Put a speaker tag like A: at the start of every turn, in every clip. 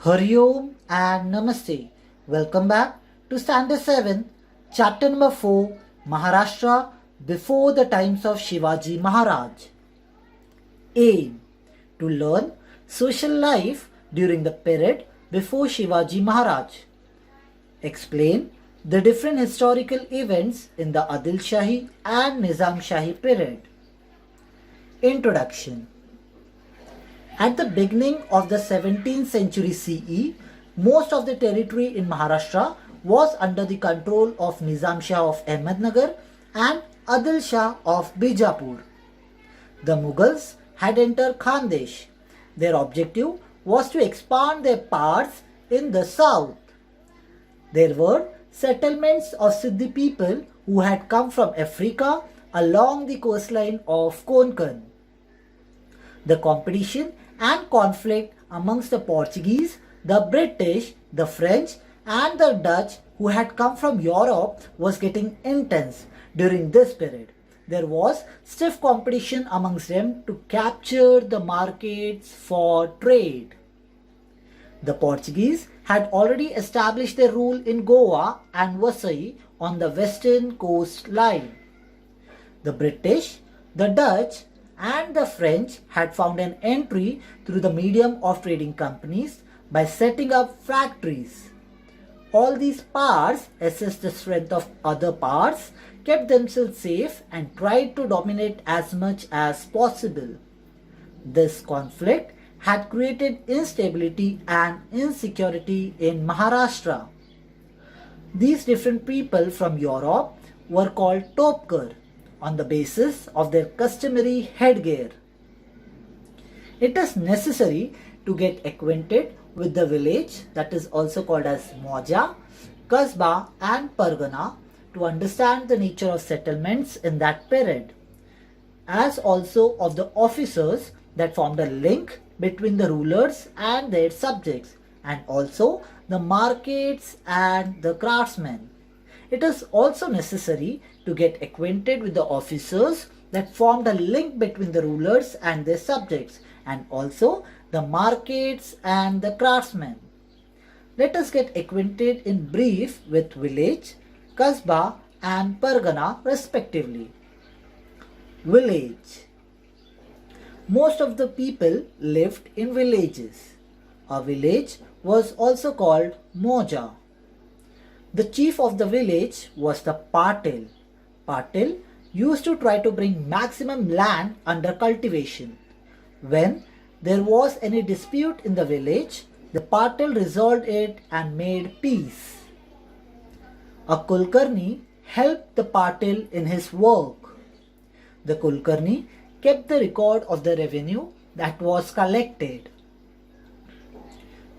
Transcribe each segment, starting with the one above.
A: Hari Om and Namaste. Welcome back to Standard 7, Chapter number 4, Maharashtra before the times of Shivaji Maharaj. Aim: to learn social life during the period before Shivaji Maharaj. Explain the different historical events in the Adil Shahi and Nizam Shahi period. Introduction. At the beginning of the 17th century CE, most of the territory in Maharashtra was under the control of Nizam Shah of Ahmednagar and Adil Shah of Bijapur. The Mughals had entered Khandesh. Their objective was to expand their powers in the south. There were settlements of Siddhi people who had come from Africa along the coastline of Konkan. The competition and conflict amongst the Portuguese, the British, the French and the Dutch who had come from Europe was getting intense during this period. There was stiff competition amongst them to capture the markets for trade. The Portuguese had already established their rule in Goa and Vasai on the western coastline. The British, the Dutch and the French had found an entry through the medium of trading companies by setting up factories. All these powers assessed the strength of other powers, kept themselves safe and tried to dominate as much as possible. This conflict had created instability and insecurity in Maharashtra. These different people from Europe were called Topkar on the basis of their customary headgear. It is necessary to get acquainted with the village, that is also called as Moja, Kasba and Pargana, to understand the nature of settlements in that period, as also of the officers that formed a link between the rulers and their subjects, and also the markets and the craftsmen. It is also necessary to get acquainted with the officers that formed a link between the rulers and their subjects, and also the markets and the craftsmen. Let us get acquainted in brief with village, Kasba and Pargana respectively. Village. Most of the people lived in villages. A village was also called Moja. The chief of the village was the Patil. Patil used to try to bring maximum land under cultivation. When there was any dispute in the village, the Patil resolved it and made peace. A Kulkarni helped the Patil in his work. The Kulkarni kept the record of the revenue that was collected.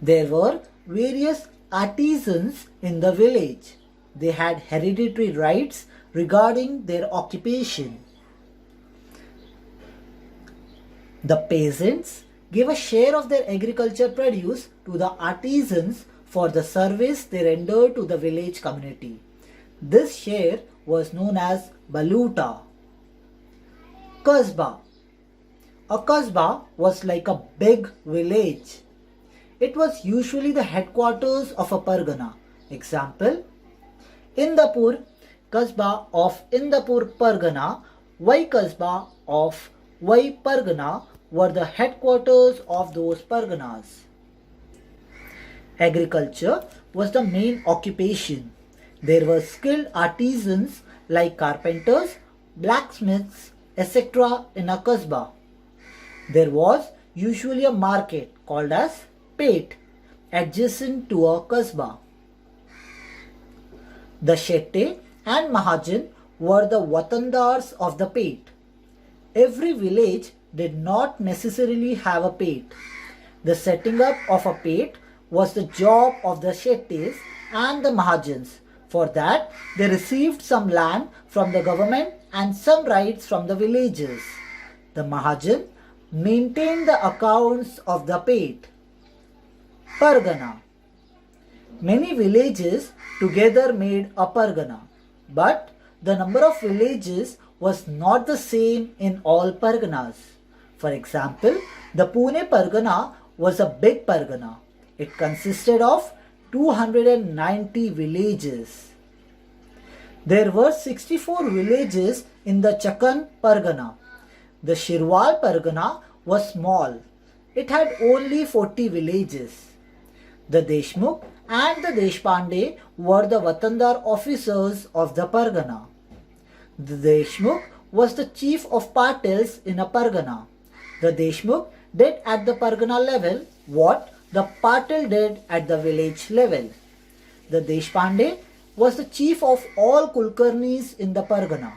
A: There were various artisans in the village. They had hereditary rights regarding their occupation. The peasants gave a share of their agriculture produce to the artisans for the service they rendered to the village community. This share was known as Baluta. Kasba. A kasba was like a big village. It was usually the headquarters of a pargana. Example, Indapur, Kasba of Indapur Pargana, Vai Kasba of Vai Pargana were the headquarters of those parganas. Agriculture was the main occupation. There were skilled artisans like carpenters, blacksmiths, etc. in a kasba. There was usually a market called as Pet adjacent to a kasba. The Shette and Mahajan were the Watandars of the Pet. Every village did not necessarily have a Pet. The setting up of a Pet was the job of the Shettes and the Mahajans. For that, they received some land from the government and some rights from the villagers. The Mahajan maintained the accounts of the Pet. Pargana. Many villages together made a pargana, but the number of villages was not the same in all parganas. For example, the Pune Pargana was a big pargana. It consisted of 290 villages. There were 64 villages in the Chakan Pargana. The Shirwal Pargana was small. It had only 40 villages. The Deshmukh and the Deshpande were the Watandar officers of the Pargana. The Deshmukh was the chief of Patils in a Pargana. The Deshmukh did at the Pargana level what the Patil did at the village level. The Deshpande was the chief of all Kulkarnis in the Pargana.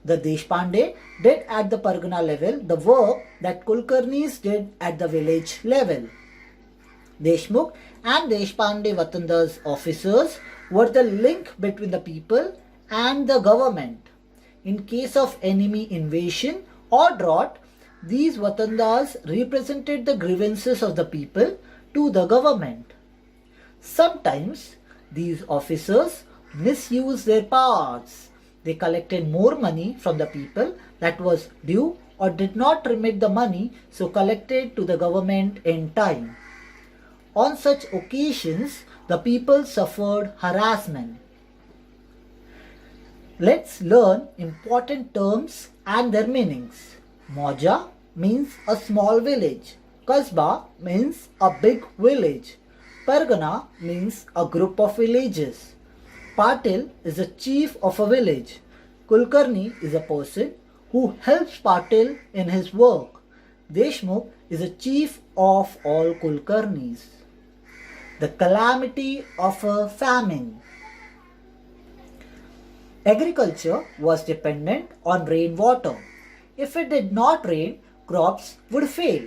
A: The Deshpande did at the Pargana level the work that Kulkarnis did at the village level. Deshmukh and Deshpande Watandar's officers were the link between the people and the government. In case of enemy invasion or drought, these Watandars represented the grievances of the people to the government. Sometimes these officers misused their powers. They collected more money from the people that was due or did not remit the money so collected to the government in time. On such occasions, the people suffered harassment. Let's learn important terms and their meanings. Mauja means a small village. Kasba means a big village. Pargana means a group of villages. Patil is the chief of a village. Kulkarni is a person who helps Patil in his work. Deshmukh is the chief of all Kulkarnis. The calamity of a famine. Agriculture was dependent on rainwater. If it did not rain, crops would fail.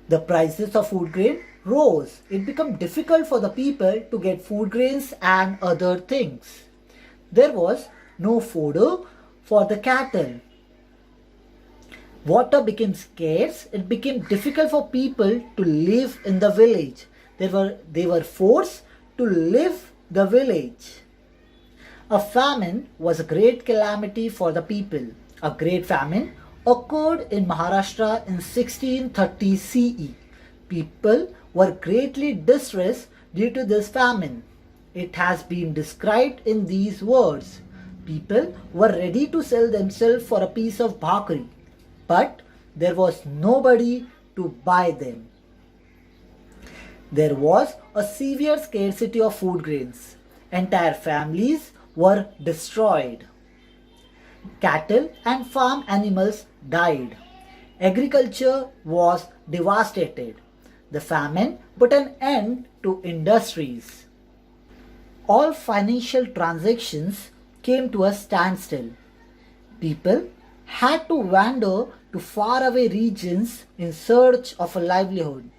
A: The prices of food grain rose. It became difficult for the people to get food grains and other things. There was no fodder for the cattle. Water became scarce. It became difficult for people to live in the village. They were forced to leave the village. A famine was a great calamity for the people. A great famine occurred in Maharashtra in 1630 CE. People were greatly distressed due to this famine. It has been described in these words. People were ready to sell themselves for a piece of bhakri, but there was nobody to buy them. There was a severe scarcity of food grains. Entire families were destroyed. Cattle and farm animals died. Agriculture was devastated. The famine put an end to industries. All financial transactions came to a standstill. People had to wander to faraway regions in search of a livelihood.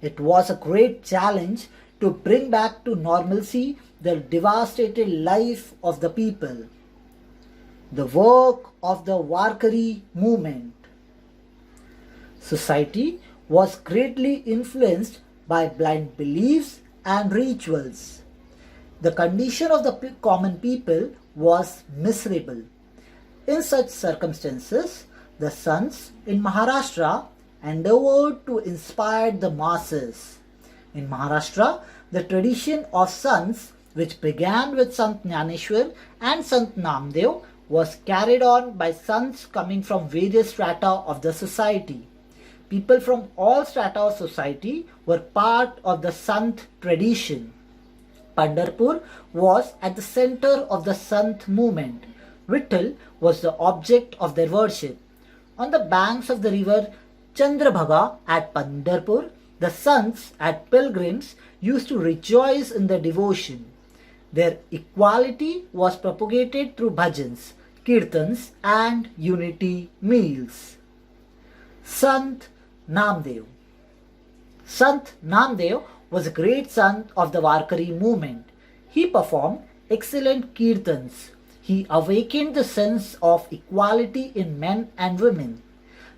A: It was a great challenge to bring back to normalcy the devastated life of the people. The work of the Warkari movement. Society was greatly influenced by blind beliefs and rituals. The condition of the common people was miserable. In such circumstances, the sons in Maharashtra endeavored to inspire the masses. In Maharashtra, the tradition of sons, which began with Sant Jnaneshwar and Sant Namdev, was carried on by sons coming from various strata of the society. People from all strata of society were part of the Sant tradition. Pandharpur was at the center of the Sant movement. Vitthal was the object of their worship. On the banks of the river Chandrabhaga at Pandharpur, the sons at pilgrims used to rejoice in their devotion. Their equality was propagated through bhajans, kirtans and unity meals. Sant Namdev. Sant Namdev was a great son of the Warkari movement. He performed excellent kirtans. He awakened the sense of equality in men and women,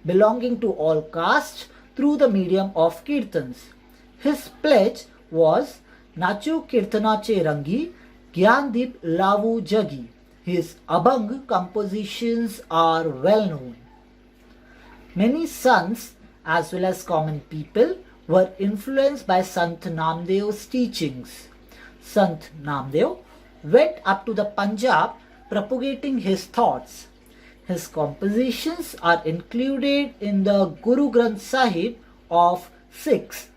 A: belonging to all castes through the medium of kirtans. His pledge was Nachu Kirtanache Rangi, Gyandip Lavu Jagi. His Abhang compositions are well known. Many sons as well as common people were influenced by Sant Namdev's teachings. Sant Namdev went up to the Punjab propagating his thoughts. His compositions are included in the Guru Granth Sahib of Sikhs.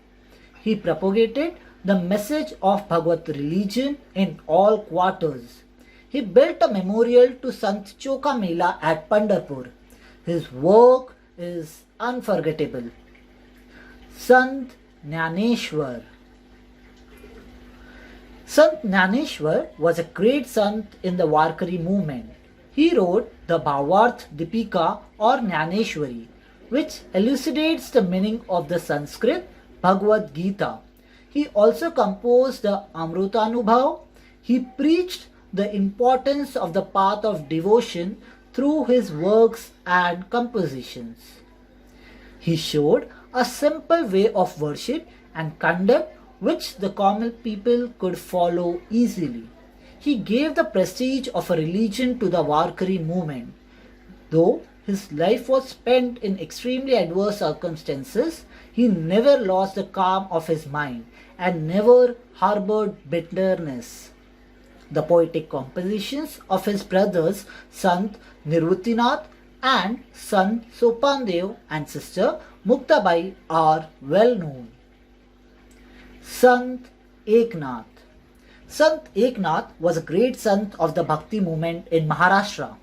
A: He propagated the message of Bhagavad religion in all quarters. He built a memorial to Sant Choka Mela at Pandharpur. His work is unforgettable. Sant Jnaneshwar. Sant Jnaneshwar was a great sant in the Warkari movement. He wrote the Bhavarth Dipika or Jnaneshwari, which elucidates the meaning of the Sanskrit Bhagavad Gita. He also composed the Amrutanubhav. He preached the importance of the path of devotion through his works and compositions. He showed a simple way of worship and conduct which the common people could follow easily. He gave the prestige of a religion to the Warkari movement. Though his life was spent in extremely adverse circumstances, he never lost the calm of his mind and never harbored bitterness. The poetic compositions of his brothers Sant Nirvutinath and Sant Sopandev and sister Muktabai are well known. Sant Eknath. Sant Eknath was a great sant of the Bhakti movement in Maharashtra.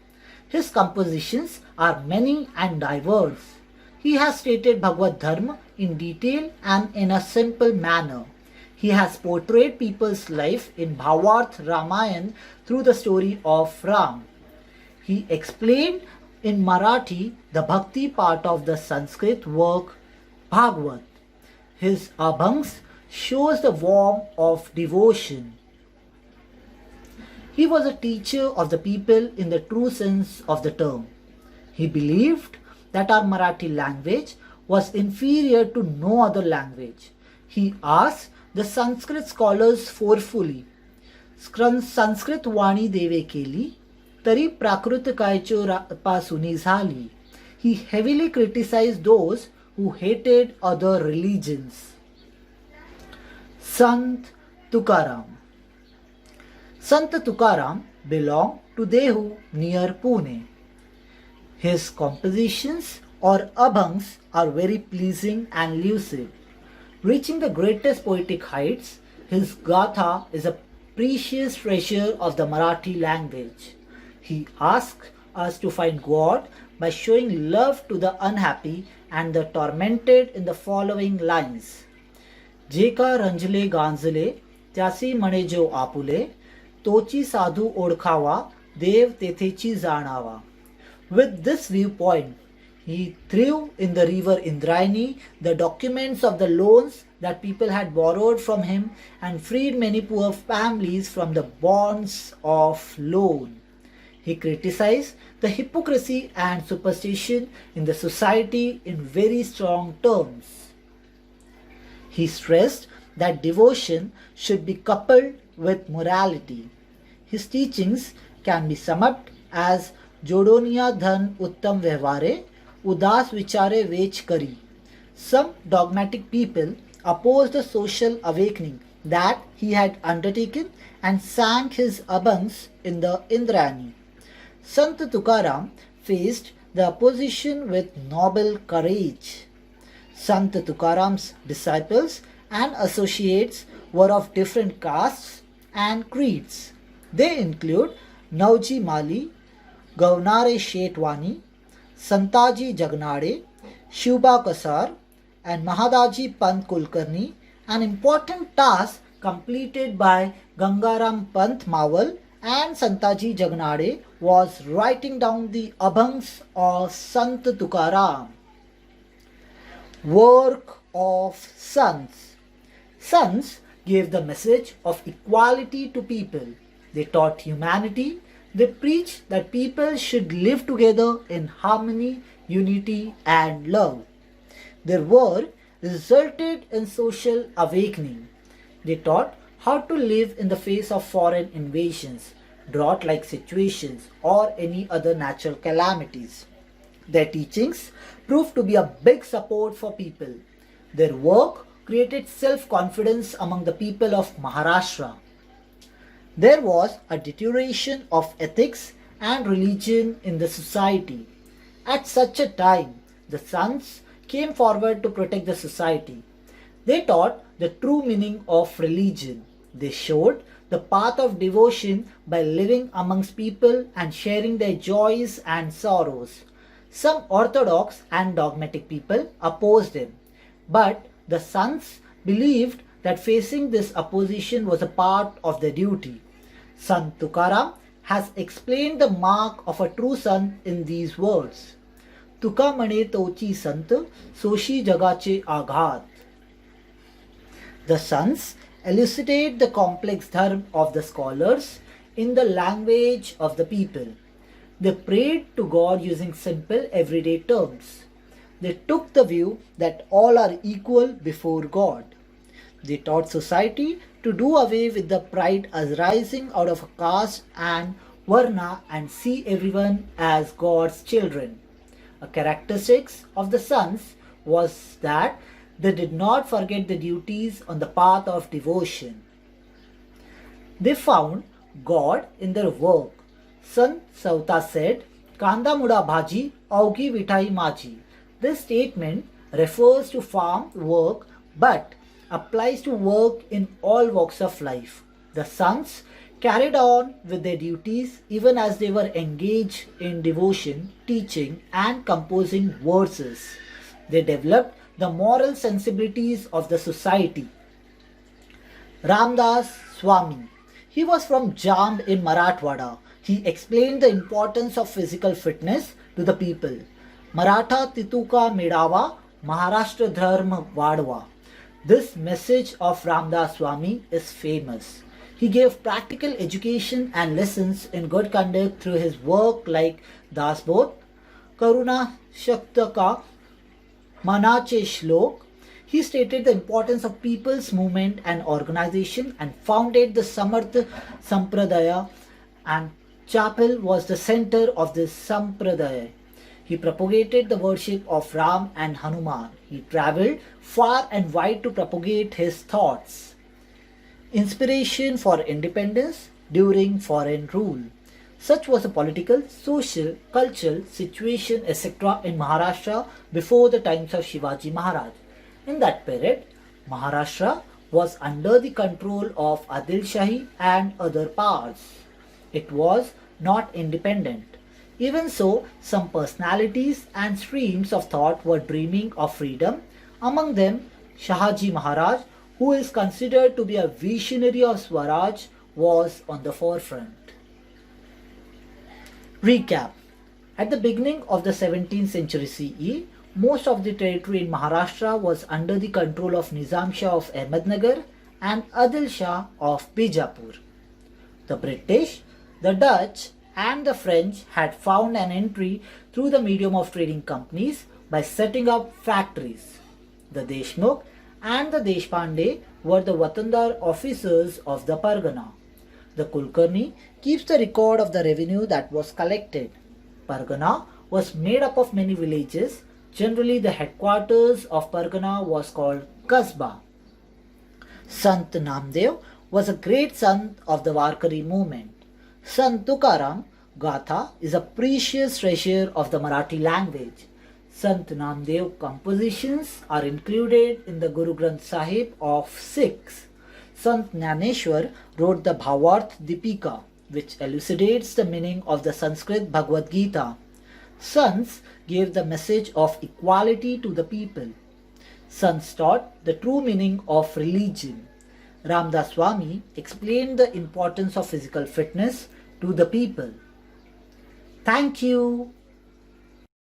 A: His compositions are many and diverse. He has stated Bhagavad Dharma in detail and in a simple manner. He has portrayed people's life in Bhavarth Ramayan through the story of Ram. He explained in Marathi the Bhakti part of the Sanskrit work Bhagavad. His Abhangs shows the warmth of devotion. He was a teacher of the people in the true sense of the term. He believed that our Marathi language was inferior to no other language. He asked the Sanskrit scholars forcefully, Sanskrit वाणी देवे केली तरी प्राकृत कायचो पासुनी झाली. He heavily criticized those who hated other religions. Sant Tukaram. Sant Tukaram belonged to Dehu near Pune. His compositions or abhangs are very pleasing and lucid. Reaching the greatest poetic heights, his Gatha is a precious treasure of the Marathi language. He asks us to find God by showing love to the unhappy and the tormented in the following lines. Jeka ranjle ganjle, त्यासी म्हणे जो आपुले, तोची साधू ओळखावा, देव तेथेची जाणावा. With this viewpoint, he threw in the river Indrayani the documents of the loans that people had borrowed from him and freed many poor families from the bonds of loan. He criticized the hypocrisy and superstition in the society in very strong terms. He stressed that devotion should be coupled with morality. His teachings can be summed up as Jodoniya dhan uttam vyavhare, udas vichare vech kari. Some dogmatic people opposed the social awakening that he had undertaken and sang his abhangs in the Indrayani. Sant Tukaram faced the opposition with noble courage. Sant Tukaram's disciples and associates were of different castes and creeds. They include Nauji Mali, Gaunare Shetwani, Santaji Jagnade, Shubha Kasar, and Mahadaji Pant Kulkarni, an important task completed by Gangaram Pant Mawal and Santaji Jagnade was writing down the abhangs of Sant Tukaram. Work of Sants. Sants gave the message of equality to people. They taught humanity. They preached that people should live together in harmony, unity, and love. Their work resulted in social awakening. They taught how to live in the face of foreign invasions, drought-like situations, or any other natural calamities. Their teachings proved to be a big support for people. Their work created self-confidence among the people of Maharashtra. There was a deterioration of ethics and religion in the society. At such a time, the sons came forward to protect the society. They taught the true meaning of religion. They showed the path of devotion by living amongst people and sharing their joys and sorrows. Some orthodox and dogmatic people opposed them, but the sons believed that facing this opposition was a part of their duty. Sant Tukaram has explained the mark of a true sant in these words. तुका म्हणे तोची संत सोशी जगाचे आघात. The sons elucidate the complex dharma of the scholars in the language of the people. They prayed to God using simple everyday terms. They took the view that all are equal before God. They taught society to do away with the pride arising out of caste and varna and see everyone as God's children. A characteristic of the sons was that they did not forget the duties on the path of devotion. They found God in their work. Sant Sauta said, Kanda muda bhaji, augi vithai maji. This statement refers to farm work but applies to work in all walks of life. The sons carried on with their duties even as they were engaged in devotion, teaching, and composing verses. They developed the moral sensibilities of the society. Ramdas Swami. He was from Jamb in Marathwada. He explained the importance of physical fitness to the people. Maratha Tituka Medava, Maharashtra Dharma Vadwa. This message of Ramdas Swami is famous. He gave practical education and lessons in good conduct through his work like Dasbodh, Karuna Shaktaka, Manache Shlok. He stated the importance of people's movement and organization and founded the Samarth Sampradaya, and chapel was the center of this Sampradaya. He propagated the worship of Ram and Hanuman. He travelled far and wide to propagate his thoughts. Inspiration for independence during foreign rule. Such was the political, social, cultural situation, etc. in Maharashtra before the times of Shivaji Maharaj. In that period, Maharashtra was under the control of Adil Shahi and other powers. It was not independent. Even so, some personalities and streams of thought were dreaming of freedom. Among them, Shahaji Maharaj, who is considered to be a visionary of Swaraj, was on the forefront. Recap. At the beginning of the 17th century CE, most of the territory in Maharashtra was under the control of Nizam Shah of Ahmednagar and Adil Shah of Bijapur. The British, the Dutch, and the French had found an entry through the medium of trading companies by setting up factories. The Deshmukh and the Deshpande were the Watandar officers of the Pargana. The Kulkarni keeps the record of the revenue that was collected. Pargana was made up of many villages. Generally, the headquarters of Pargana was called Kasba. Sant Namdev was a great sant of the Warkari movement. Sant Tukaram Gatha is a precious treasure of the Marathi language. Sant Namdev compositions are included in the Guru Granth Sahib of Sikhs. Sant Jnaneshwar wrote the Bhavarth Dipika, which elucidates the meaning of the Sanskrit Bhagavad Gita. Sants gave the message of equality to the people. Sants taught the true meaning of religion. Ramdas Swami explained the importance of physical fitness to the people. Thank you.